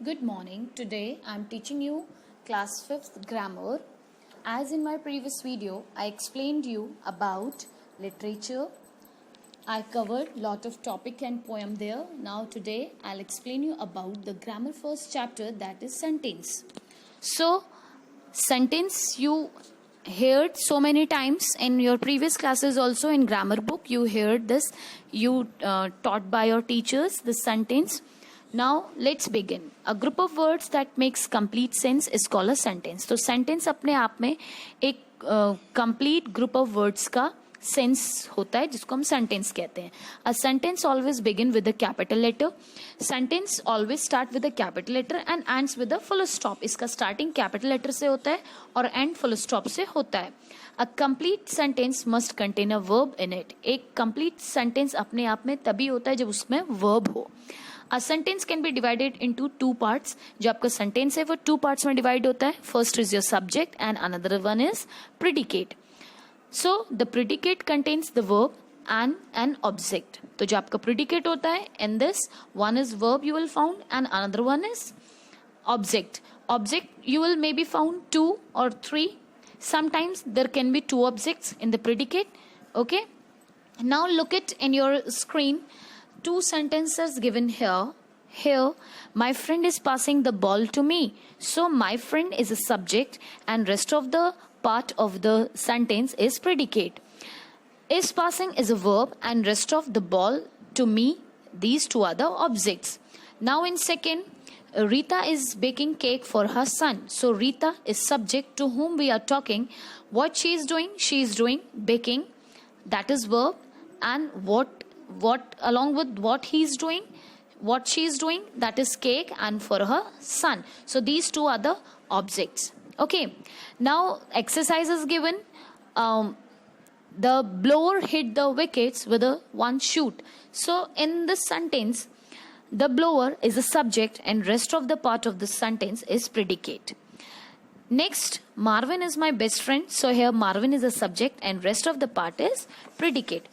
Good morning. Today I am teaching you class 5th grammar. As in my previous video, I explained you about literature. I covered lot of topic and poem there. Now today I'll explain you about the grammar first chapter, that is sentence. So sentence you heard so many times in your previous classes, also in grammar book you heard this, you taught by your teachers the sentence. Now let's begin. A group of words that makes complete sense is called a sentence. तो sentence अपने आप में एक complete group of words का sense होता है जिसको हम सेंटेंस कहते हैं. A sentence always begin with a capital letter. Sentence always start with a capital letter and ends with a full stop. इसका स्टार्टिंग कैपिटल लेटर से होता है और एंड फुल स्टॉप से होता है. A complete sentence must contain a verb in it. एक complete sentence अपने आप में तभी होता है जब उसमें वर्ब हो. A sentence can be divided into two parts. जो आपका sentence है वो two parts में divide होता है. First is your subject and another one is predicate. So the predicate contains the verb and an object. तो जो आपका predicate होता है, in this one is verb you will found and another one is object. Object you will maybe found 2 or 3. Sometimes there can be 2 objects in the predicate. Okay. Now look at in your screen. 2 sentences given here. Here, my friend is passing the ball to me. So my friend is a subject and rest of the part of the sentence is predicate. Is passing is a verb and rest of the ball to me. These two are the objects. Now in second, Rita is baking cake for her son. So Rita is subject to whom we are talking. What she is doing baking. That is verb. And what along with what he is doing, what she is doing, that is cake and for her son. So these two are the objects. Okay. Now exercise is given. The blower hit the wickets with a one shoot. So in this sentence, the blower is a subject and rest of the part of the sentence is predicate. Next, Marvin is my best friend. So here Marvin is a subject and rest of the part is predicate.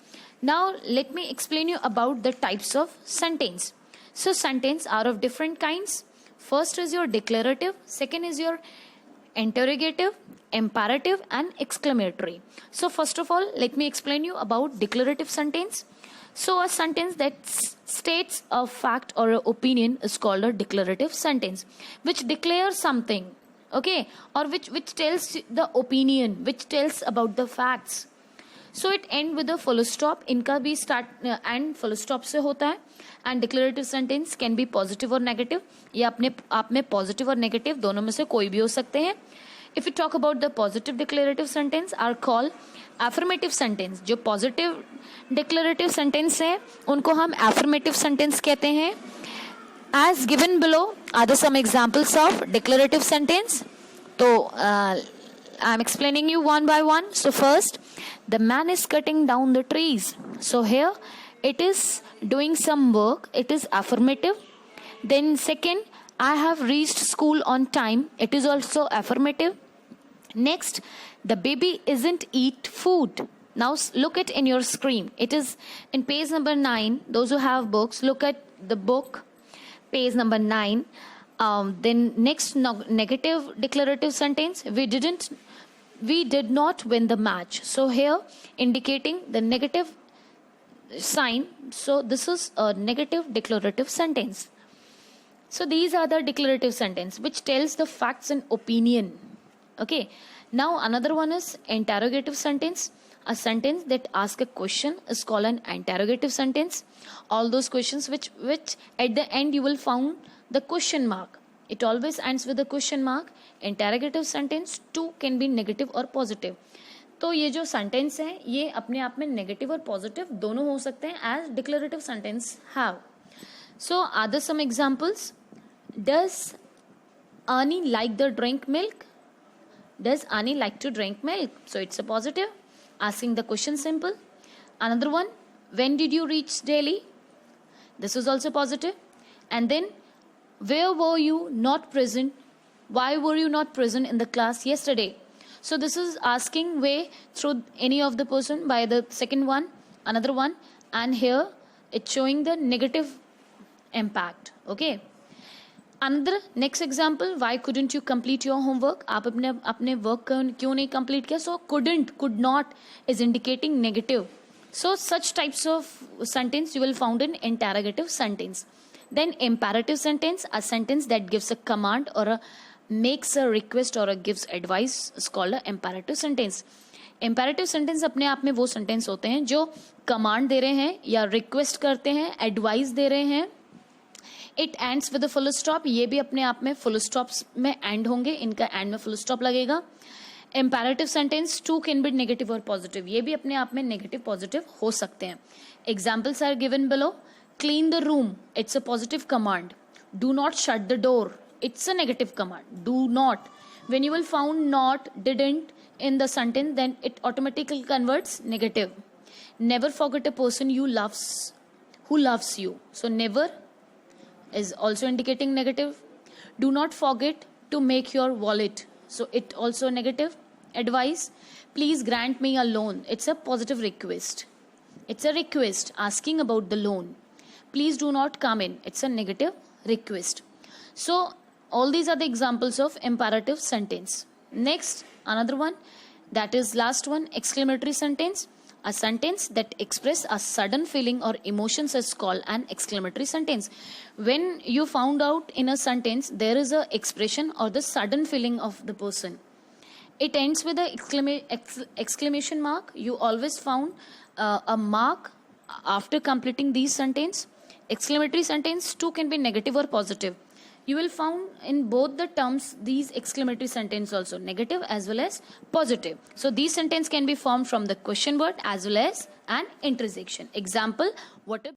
Now let me explain you about the types of sentence. So sentence are of different kinds. First is your declarative, second is your interrogative, imperative and exclamatory. So first of all, let me explain you about declarative sentence. So a sentence that states a fact or an opinion is called a declarative sentence, which declares something, okay, or which tells the opinion, which tells about the facts. So it end with a full stop. इनका भी start and full stop से होता है. And declarative sentence can be positive or negative. ये अपने आप में positive और negative दोनों में से कोई भी हो सकते हैं. If we talk about the positive declarative sentence are called affirmative sentence. जो positive declarative sentence है उनको हम affirmative sentence कहते हैं. As given below are the some examples of declarative sentence. तो I'm explaining you one by one. So first, the man is cutting down the trees. So here it is doing some work. It is affirmative. Then second, I have reached school on time. It is also affirmative. Next, the baby isn't eat food. Now look at in your screen. It is in page number 9. Those who have books, look at the book, page number 9. Then next, negative declarative sentence. We did not win the match. So here indicating the negative sign. So this is a negative declarative sentence. So these are the declarative sentence which tells the facts and opinion. Okay. Now another one is interrogative sentence. A sentence that asks a question is called an interrogative sentence. All those questions which at the end you will found the question mark. It always ends with a question mark. Interrogative sentence too can be negative or positive. तो ये जो sentence है ये अपने आप में negative और positive दोनों हो सकते हैं as declarative sentence have. So are there some examples? Does Ani like the drink milk? Does Ani like to drink milk? So it's a positive. Asking the question simple. Another one, when did you reach Delhi? This is also positive. And then, where were you not present? Why were you not present in the class yesterday? So this is asking way through any of the person by the second one, another one, and here it's showing the negative impact. Okay. Another next example, why couldn't you complete your homework? आप अपने work क्यों नहीं complete किया? So couldn't, could not is indicating negative. So such types of sentence you will found in interrogative sentence. Then imperative sentence, a sentence that gives a command or makes a request or gives advice is called a imperative sentence. Imperative sentence अपने आप में वो sentence होते हैं जो command दे रहे हैं या request करते हैं, advice दे रहे हैं. It ends with a full stop. ये भी अपने आप में full stops में end होंगे, इनका end में full stop लगेगा. Imperative sentence two can be negative or positive. ये भी अपने आप में negative positive हो सकते हैं. Examples are given below. Clean the room. It's a positive command. Do not shut the door. It's a negative command. Do not. When you will found not, didn't in the sentence, then it automatically converts negative. Never forget a person you loves, who loves you. So never is also indicating negative. Do not forget to make your wallet. So it also negative. Advice, please grant me a loan. It's a positive request. It's a request asking about the loan. Please do not come in. It's a negative request. So all these are the examples of imperative sentence. Next, another one, that is last one, exclamatory sentence. A sentence that express a sudden feeling or emotions is called an exclamatory sentence. When you found out in a sentence there is a expression or the sudden feeling of the person, it ends with a exclamation mark. You always found a mark after completing these sentence. Exclamatory sentence too can be negative or positive. You will found in both the terms these exclamatory sentence also negative as well as positive. So these sentence can be formed from the question word as well as an interjection. Example, what a